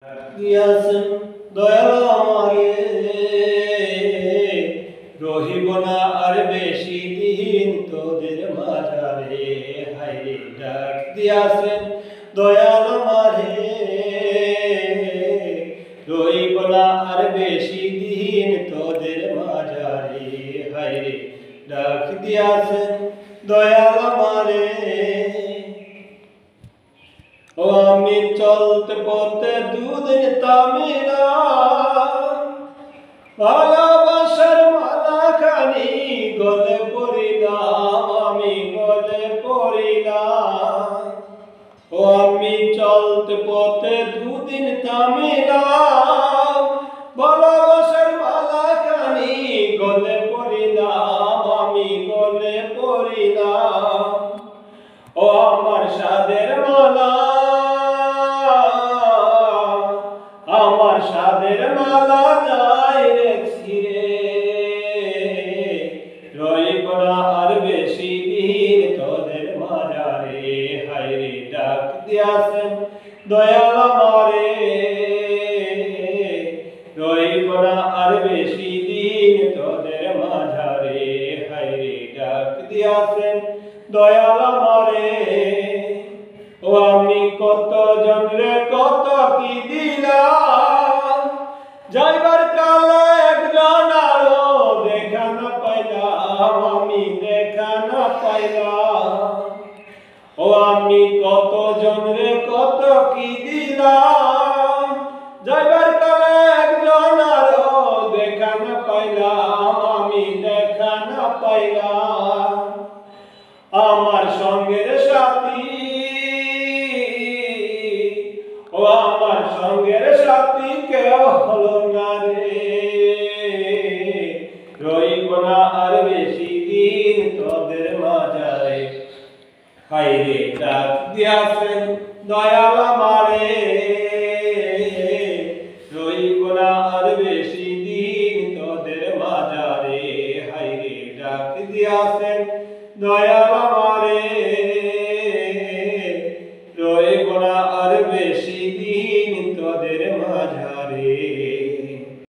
দিয়াছেন দয়াল আমারে, রহিব না আর বেশি দিন তোদের মাঝারে। হায়রে ডাক দিয়াছেন দয়াল আমারে, রহিব না আর বেশি দিন তোদের মাঝারে। হায়রে ডাক দিয়াছেন দয়াল আমারে। ও আমি চলতে পথে দুদিন তামিলা, ভালোবাসার মালাখানি গলে পড়িলাম, আমি গলে পড়িলাম। ও আমি চলতে পথে দুদিন তামিলাম, ভালোবাসার মালাখানি গলে পড়িলাম, আমি গলে পড়িলাম। ও আমার সাদের মালা, আমার সাদের মালা যাই রেখছি রে, রইব না আর বেশি দিন তোদের মাঝারে। হায়রে ডাক দিয়াছেন দয়াল আমারে, রইব না আর বেশি দিন তোদের মাঝারে। হায়রে ডাক দিয়াছেন দয়াল আমারে। ও আমি কত জনরে কত কি দিলাম, যাইবার কালে একজন আরো দেখা না পাইলাম, আমি দেখা না পাইলাম। ও আমি কত জনরে কত কি দিলাম, যাইবার কালে একজন আরো দেখা না পাইলাম, আমি দেখা না পাইলাম। আমার সঙ্গের সাথী, ও আমার সঙ্গের সাথী কেউ হলো না রে, রইব না আর বেশি দিন তোদের মাঝারে। হায়রে ডাক দিয়াছেন দয়াল আমারে, রইব না আর বেশি দিন তোদের মাঝারে। হায়রে ডাক দিয়াছেন দয়াল আমারে।